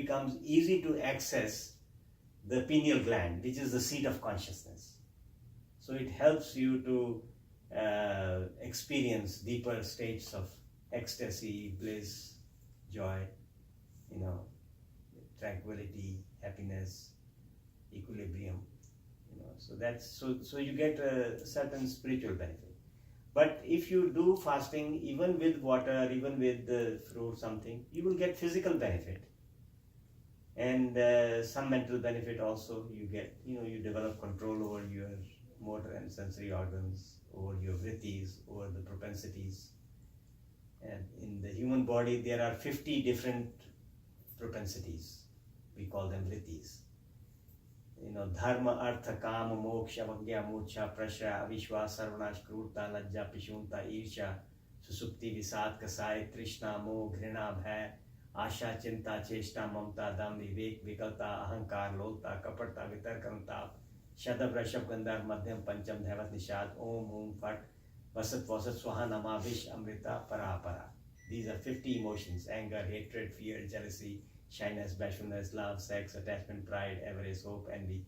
becomes easy to access the pineal gland, which is the seat of consciousness. So it helps you to experience deeper states of ecstasy, bliss, joy, tranquility, happiness, equilibrium. So you get a certain spiritual benefit. But if you do fasting, even with water, even with the fruit, something, you will get physical benefit. And some mental benefit also you get. You develop control over your motor and sensory organs, over your vrittis, over the propensities. And in the human body, there are 50 different propensities. We call them vrittis. Dharma, artha, kama, moksha, vagya, moksha, prashya, avishwas, sarvanash, krurta, lajja, pishunta, irsha, susupti, visad, kasai, trishna, moh, ghrina, bhay, आशा चिंता चेष्टा ममता दम विवेक विकलता अहंकार लोलता कपटता वितर्कता शतभ ऋषभ गंधर्व मध्यम पंचम धैवत निषाद ओम ओम फट वसत वसत स्वाहा नमा विष अमृता परा परा. These are 50 emotions: anger, hatred, fear, jealousy, shyness, bashfulness, love, sex, attachment, pride, avarice, hope, envy.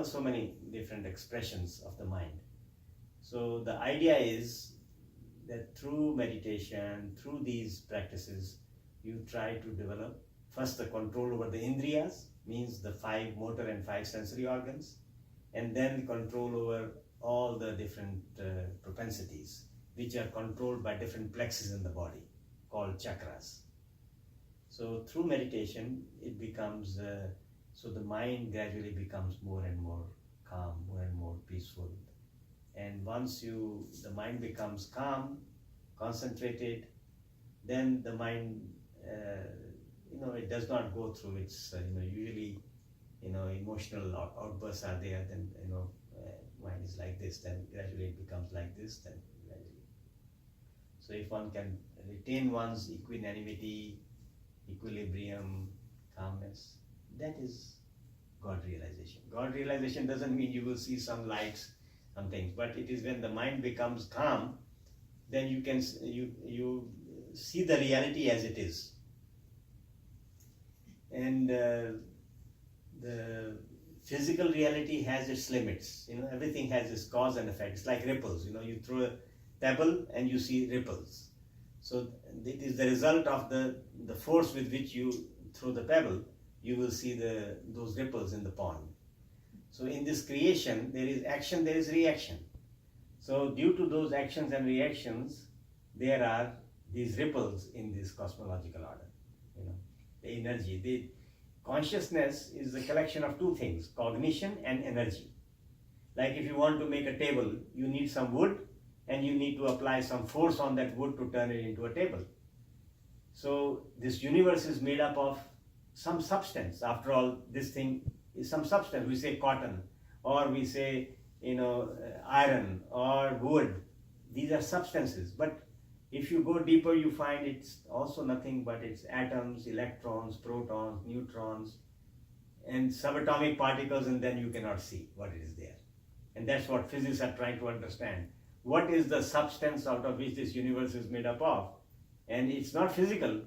So many different expressions of the mind. So the idea is that through meditation, through these practices, you try to develop first the control over the indriyas, means the 5 motor and 5 sensory organs, and then control over all the different propensities, which are controlled by different plexuses in the body, called chakras. So through meditation, it becomes, so the mind gradually becomes more and more calm, more and more peaceful. And once the mind becomes calm, concentrated, then the mind, it does not go through its, usually, emotional outbursts are there, then, mind is like this, then gradually it becomes like this, then gradually. So if one can retain one's equanimity, equilibrium, calmness, that is God realization. God realization doesn't mean you will see some lights, some things, but it is when the mind becomes calm, then you can, you see the reality as it is. And the physical reality has its limits. Everything has its cause and effect. It's like ripples. You throw a pebble and you see ripples. So it is the result of the force with which you throw the pebble. You will see those ripples in the pond. So in this creation, there is action, there is reaction. So due to those actions and reactions, there are these ripples in this cosmological order. The energy. The consciousness is a collection of 2 things, cognition and energy. Like if you want to make a table, you need some wood and you need to apply some force on that wood to turn it into a table. So this universe is made up of some substance. After all, this thing is some substance. We say cotton, or we say, iron or wood. These are substances. But if you go deeper, you find it's also nothing but it's atoms, electrons, protons, neutrons, and subatomic particles, and then you cannot see what is there. And that's what physicists are trying to understand. What is the substance out of which this universe is made up of? And it's not physical,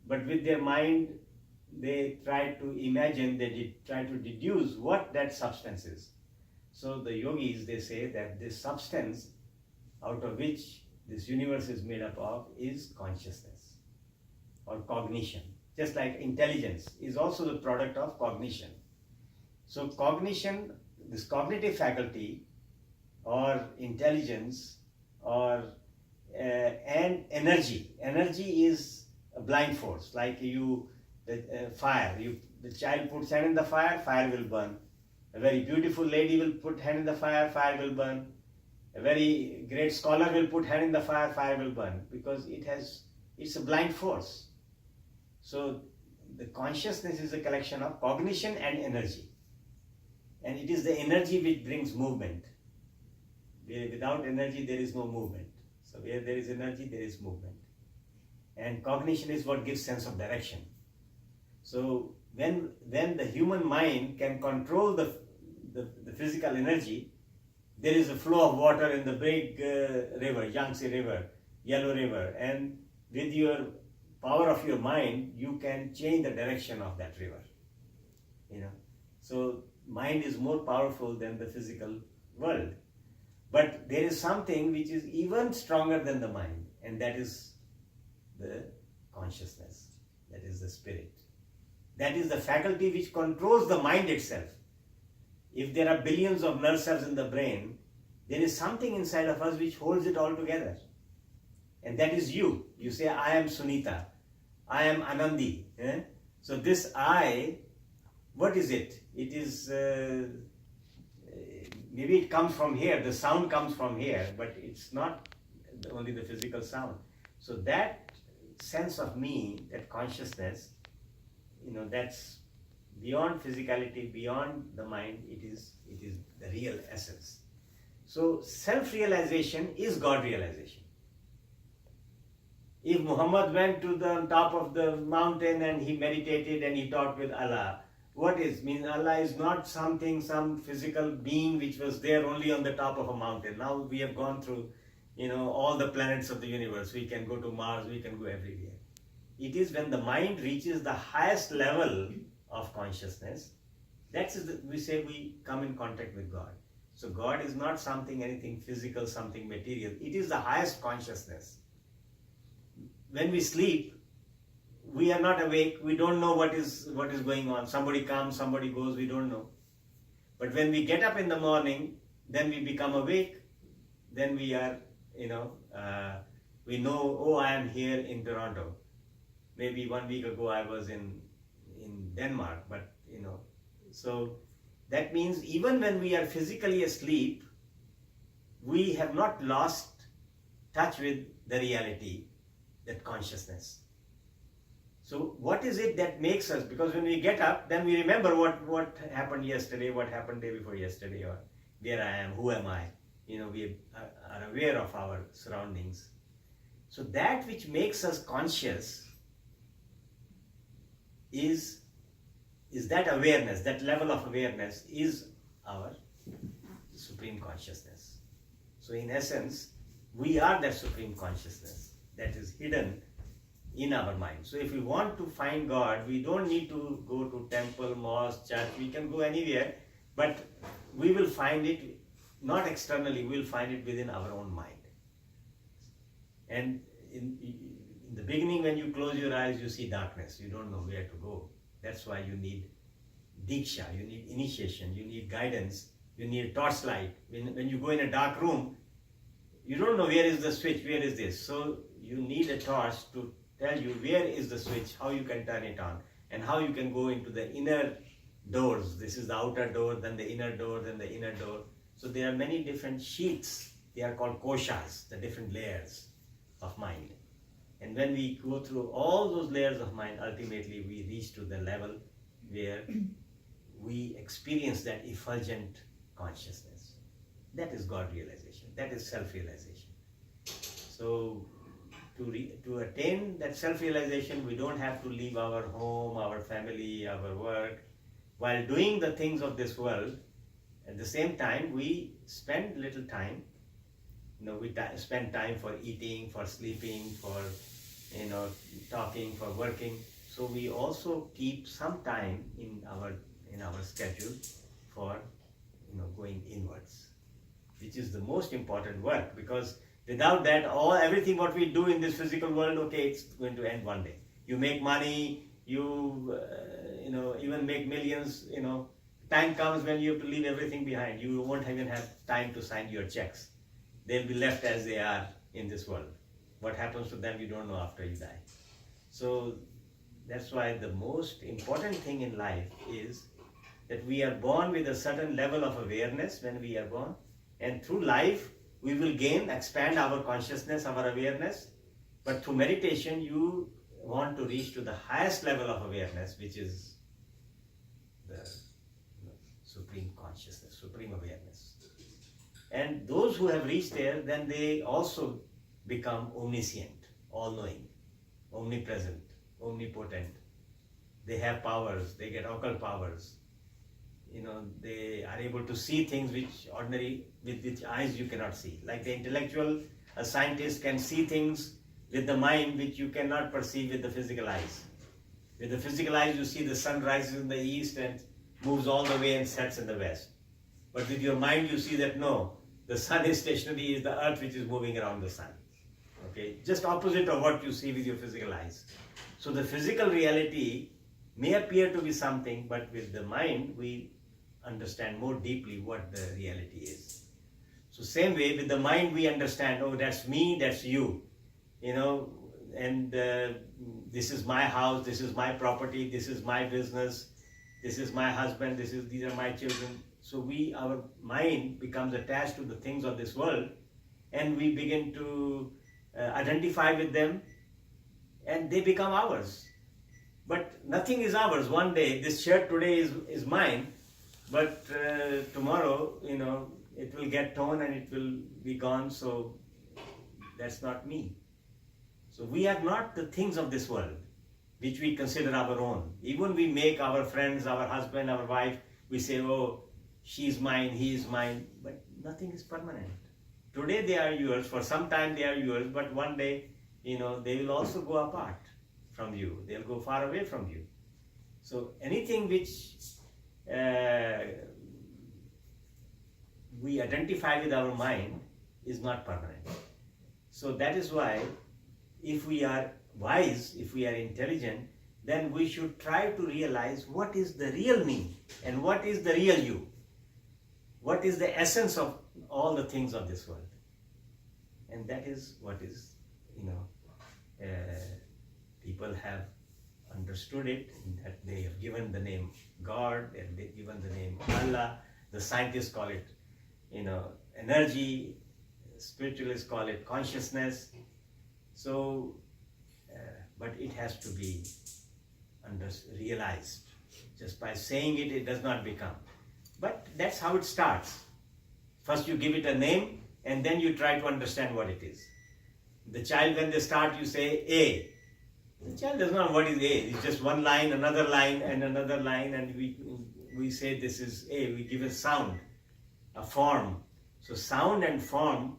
but with their mind, they try to imagine, they try to deduce what that substance is. So the yogis, they say that this substance out of which this universe is made up of is consciousness or cognition. Just like intelligence is also the product of cognition. So cognition, this cognitive faculty or intelligence or and energy. Energy is a blind force. Like fire. The child puts hand in the fire, fire will burn. A very beautiful lady will put hand in the fire, fire will burn. A very great scholar will put hand in the fire, fire will burn, because it's a blind force. So the consciousness is a collection of cognition and energy. And it is the energy which brings movement. Without energy, there is no movement. So where there is energy, there is movement. And cognition is what gives sense of direction. So when the human mind can control the physical energy, there is a flow of water in the big river, Yangtze River, Yellow River, and with your power of your mind, you can change the direction of that river. So mind is more powerful than the physical world. But there is something which is even stronger than the mind, and that is the consciousness. That is the spirit. That is the faculty which controls the mind itself. If there are billions of nerve cells in the brain, there is something inside of us which holds it all together. And that is you. You say, I am Sunita. I am Anandi. So this I, what is it? It is, maybe it comes from here, the sound comes from here, but it's not only the physical sound. So that sense of me, that consciousness, that's beyond physicality, beyond the mind, it is the real essence. So self-realization is God realization. If Muhammad went to the top of the mountain and he meditated and he talked with Allah, means Allah is not some physical being which was there only on the top of a mountain. Now we have gone through, all the planets of the universe. We can go to Mars, we can go everywhere. It is when the mind reaches the highest level of consciousness, we say we come in contact with God. So God is not anything physical, something material. It is the highest consciousness. When we sleep, we are not awake. We don't know what is going on. Somebody comes, somebody goes, we don't know. But when we get up in the morning, then we become awake. Then we are, we know, oh, I am here in Toronto. Maybe 1 week ago I was in Denmark, but so that means even when we are physically asleep, we have not lost touch with the reality, that consciousness. So what is it that makes us, because when we get up, then we remember what happened yesterday, what happened day before yesterday, or where I am, who am I? We are aware of our surroundings. So that which makes us conscious is that awareness, that level of awareness is our supreme consciousness. So in essence, we are that supreme consciousness that is hidden in our mind. So if we want to find God, we don't need to go to temple, mosque, church, we can go anywhere, but we will find it not externally, we will find it within our own mind. And in the beginning, when you close your eyes, you see darkness, you don't know where to go. That's why you need diksha, you need initiation, you need guidance, you need torchlight. When you go in a dark room, you don't know where is the switch, where is this. So you need a torch to tell you where is the switch, how you can turn it on, and how you can go into the inner doors. This is the outer door, then the inner door, then the inner door. So there are many different sheets. They are called koshas, the different layers of mind. And when we go through all those layers of mind, ultimately we reach to the level where we experience that effulgent consciousness. That is God realization. That is self-realization. So to attain that self-realization, we don't have to leave our home, our family, our work. While doing the things of this world, at the same time, we spend little time. We spend time for eating, for sleeping, for talking, for working. So we also keep some time in our schedule for going inwards, which is the most important work, because without that, everything what we do in this physical world, okay, it's going to end one day. You make money, you even make millions. Time comes when you have to leave everything behind. You won't even have time to sign your checks. They'll be left as they are in this world. What happens to them, you don't know after you die. So that's why the most important thing in life is that we are born with a certain level of awareness when we are born, and through life we will expand our consciousness, our awareness. But through meditation, you want to reach to the highest level of awareness, which is the supreme consciousness, supreme awareness. And those who have reached there, then they also become omniscient, all-knowing, omnipresent, omnipotent. They have powers, they get occult powers. They are able to see things with which eyes you cannot see. Like the intellectual, a scientist can see things with the mind which you cannot perceive with the physical eyes. With the physical eyes, you see the sun rises in the east and moves all the way and sets in the west. But with your mind, you see that no, the sun is stationary, is the earth which is moving around the sun. Okay, just opposite of what you see with your physical eyes. So the physical reality may appear to be something, but with the mind, we understand more deeply what the reality is. So same way, with the mind, we understand, oh, that's me, that's you. And this is my house, this is my property, this is my business, this is my husband, these are my children. So our mind becomes attached to the things of this world, and we begin to identify with them, and they become ours. But nothing is ours. One day, this shirt today is mine, but tomorrow, it will get torn and it will be gone, so that's not me. So we are not the things of this world, which we consider our own. Even we make our friends, our husband, our wife, we say, oh, she's mine, he is mine, but nothing is permanent. Today they are yours, for some time they are yours, but one day, they will also go apart from you. They'll go far away from you. So anything which we identify with our mind is not permanent. So that is why, if we are wise, if we are intelligent, then we should try to realize what is the real me and what is the real you. What is the essence of all the things of this world? And that is what is, people have understood it, that they have given the name God, and they've given the name Allah. The scientists call it, energy. Spiritualists call it consciousness. So, but it has to be realized. Just by saying it, it does not become. But that's how it starts. First you give it a name, and then you try to understand what it is. The child, when they start, you say A. The child does not know what is A. It's just one line, another line, and another line, and we say this is A. We give a sound, a form. So sound and form,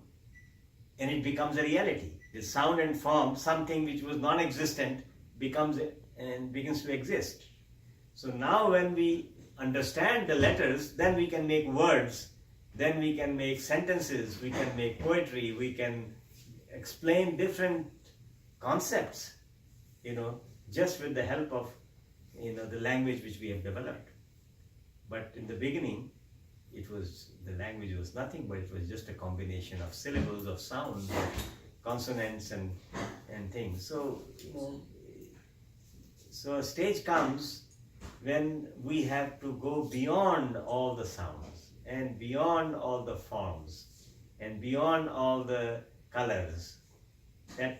and it becomes a reality. The sound and form, something which was non-existent, becomes and begins to exist. So now when we understand the letters, then we can make words, then we can make sentences, we can make poetry, we can explain different concepts, just with the help of, the language which we have developed. But in the beginning, the language was nothing, but it was just a combination of syllables, of sounds, of consonants and things. So, so a stage comes when we have to go beyond all the sounds and beyond all the forms and beyond all the colors.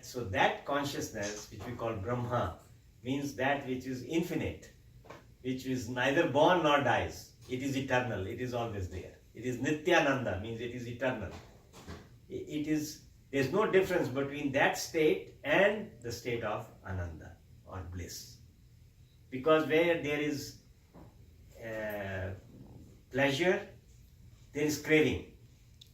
So that consciousness, which we call Brahma, means that which is infinite, which is neither born nor dies. It is eternal. It is always there. It is Nityananda, means it is eternal. There's no difference between that state and the state of Ananda or bliss. Because where there is pleasure, there is craving,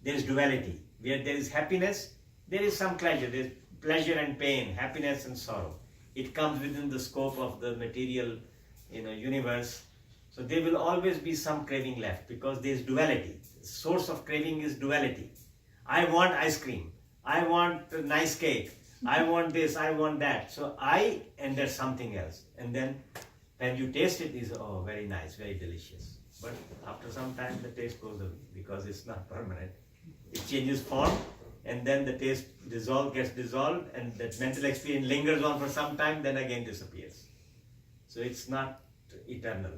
there is duality. Where there is happiness, there is some pleasure. There is pleasure and pain, happiness and sorrow. It comes within the scope of the material, universe. So there will always be some craving left because there is duality. The source of craving is duality. I want ice cream. I want a nice cake. I want this. I want that. So I, and there's something else. And then when you taste it, is very nice, very delicious. But after some time, the taste goes away because it's not permanent. It changes form, and then the taste gets dissolved, and that mental experience lingers on for some time, then again disappears. So it's not eternal.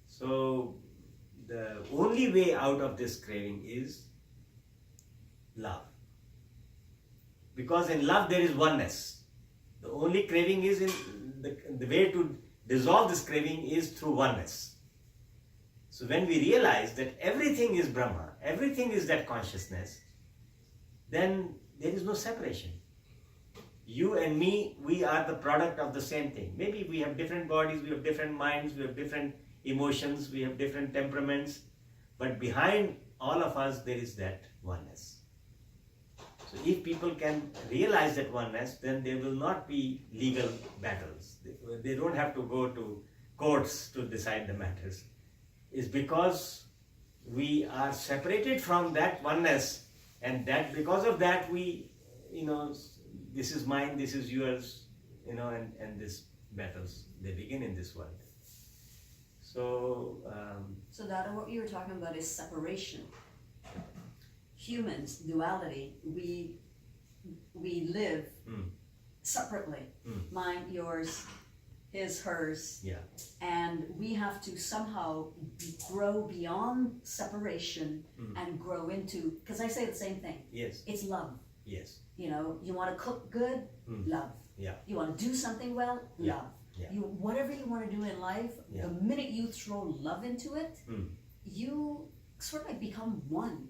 So the only way out of this craving is love. Because in love there is oneness. The only craving is the way to dissolve this craving is through oneness. So when we realize that everything is Brahma, everything is that consciousness, then there is no separation. You and me, we are the product of the same thing. Maybe we have different bodies, we have different minds, we have different emotions, we have different temperaments, but behind all of us there is that oneness. So if people can realize that oneness, then there will not be legal battles. They don't have to go to courts to decide the matters. It's because we are separated from that oneness, and that because of that we, this is mine, this is yours, and these battles, they begin in this world. So, so Dada, what you were talking about is separation. Humans, duality, we live separately. Mine, yours, his, hers. Yeah. And we have to somehow grow beyond separation and grow into, because I say the same thing. Yes. It's love. Yes. You want to cook good, love. Yeah. You want to do something well, love. Yeah. Whatever you want to do in life, the minute you throw love into it, you sort of like become one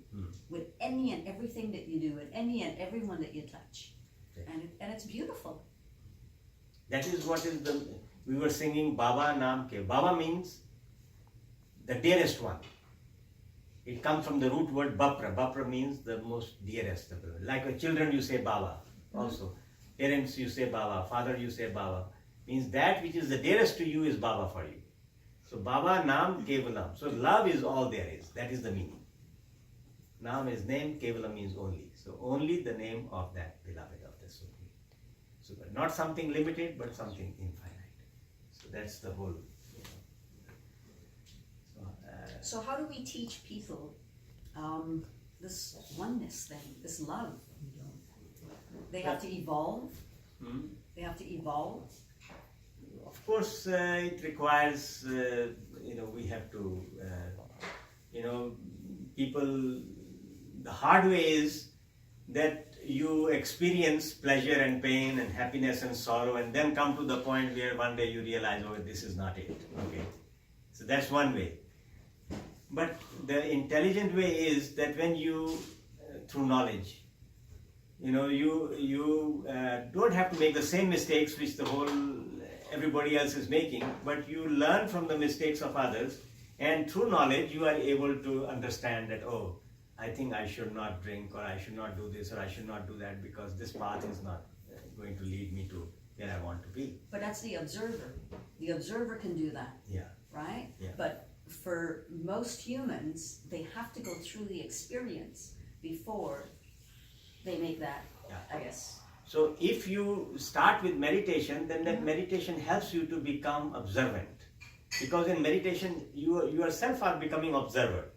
with any and everything that you do, and any and everyone that you touch. Okay. And it's beautiful. That is what is we were singing Baba Naam Ke. Baba means the dearest one. It comes from the root word Bapra. Bapra means the most dearest. Like children you say Baba also. Parents you say Baba. Father you say Baba. Means that which is the dearest to you is Baba for you. So Baba Naam Kevalam. So love is all there is. That is the meaning. Naam is name, Kevalam means only. So only the name of that beloved of the Supreme. So not something limited, but something infinite. So that's the whole. So how do we teach people this oneness thing, this love? They have to evolve. They have to evolve. Of course, it requires, we have to, people, the hard way is that you experience pleasure and pain and happiness and sorrow, and then come to the point where one day you realize, oh, this is not it. Okay. So that's one way. But the intelligent way is that when you, through knowledge, you don't have to make the same mistakes which everybody else is making, but you learn from the mistakes of others, and through knowledge you are able to understand that, oh, I think I should not drink, or I should not do this, or I should not do that, because this path is not going to lead me to where I want to be. But that's the observer. The observer can do that. Yeah. Right? Yeah. But for most humans, they have to go through the experience before they make that, I guess. So if you start with meditation, then that meditation helps you to become observant. Because in meditation, you yourself are becoming observer.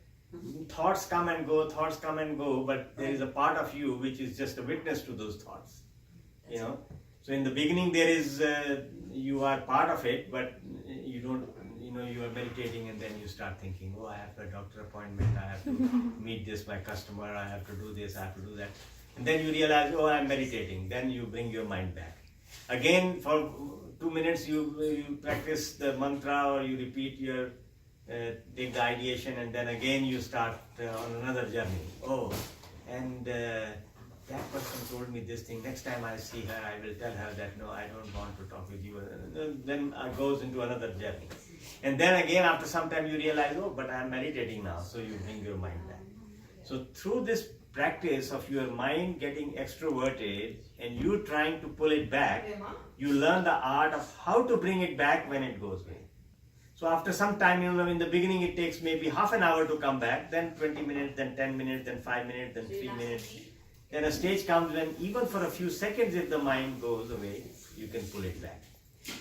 Thoughts come and go, but there is a part of you which is just a witness to those thoughts. So in the beginning there is, you are part of it, but you don't, you are meditating, and then you start thinking, oh, I have a doctor appointment, I have to meet my customer, I have to do this, I have to do that. And then you realize, oh, I'm meditating. Then you bring your mind back. Again, for 2 minutes, you practice the mantra, or you repeat your, take the ideation, and then again you start on another journey. Oh, and that person told me this thing. Next time I see her, I will tell her that, no, I don't want to talk with you. Then it goes into another journey. And then again, after some time, you realize, oh, but I am meditating now. So you bring your mind back. So through this practice of your mind getting extroverted and you trying to pull it back, you learn the art of how to bring it back when it goes away. So after some time, in the beginning it takes maybe half an hour to come back, then 20 minutes, then 10 minutes, then 5 minutes, then 3 minutes. Then a stage comes when even for a few seconds, if the mind goes away, you can pull it back.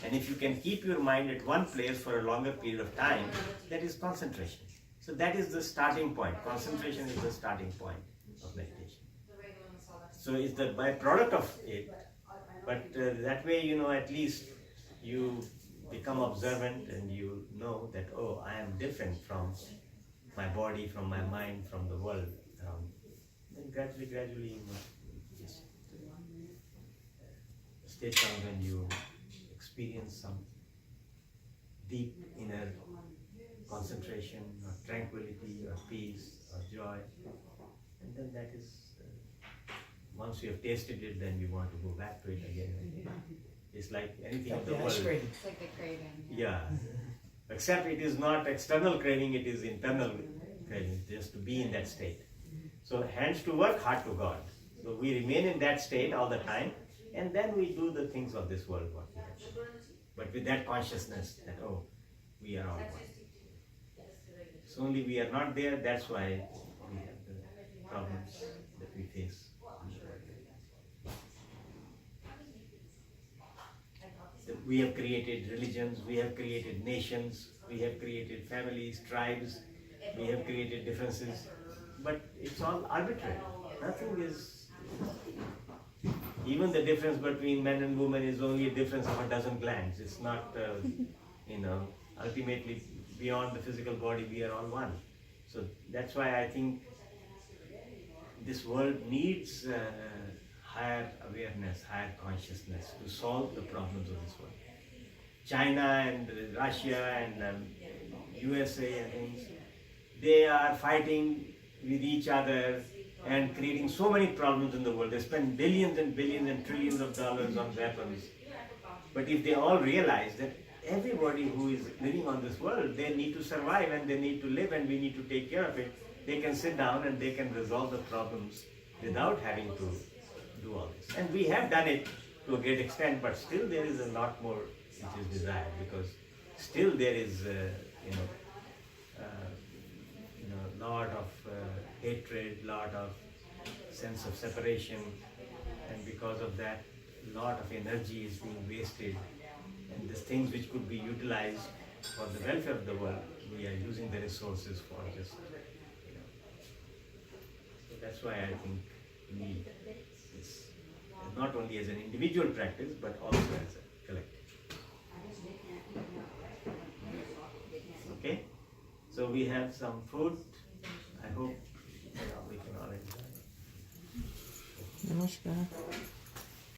And if you can keep your mind at one place for a longer period of time, that is concentration. So that is the starting point. Concentration is the starting point of meditation. So it's the byproduct of it. But that way, at least you become observant and you know that, oh, I am different from my body, from my mind, from the world around me. Then gradually, just the stage comes when you experience some deep inner concentration, or tranquility, or peace, or joy. And then that is, once you have tasted it, then you want to go back to it again and again. It's like anything in the world. It's like the craving. Yeah. Except it is not external craving, it is internal craving, just to be in that state. So hands to work, heart to God. So we remain in that state all the time, and then we do the things of this world, what we have to do. But with that consciousness that, oh, we are all one. So only we are not there, that's why we have the problems that we face. We have created religions, we have created nations, we have created families, tribes, we have created differences, but it's all arbitrary. Nothing is, even the difference between men and women is only a difference of a dozen glands. It's not, ultimately beyond the physical body, we are all one. So that's why I think this world needs higher awareness, higher consciousness to solve the problems of this world. China and Russia and USA and things, they are fighting with each other and creating so many problems in the world. They spend billions and billions and trillions of dollars on weapons. But if they all realize that everybody who is living on this world, they need to survive and they need to live and we need to take care of it, they can sit down and they can resolve the problems without having to do all this. And we have done it to a great extent, but still there is a lot more which is desired, because still there is, lot of hatred, lot of sense of separation, and because of that, lot of energy is being wasted, and these things which could be utilized for the welfare of the world, we are using the resources for just, So that's why I think we need this, not only as an individual practice, but also as a collective. Okay? So we have some food. I hope we can all enjoy. Namaskar.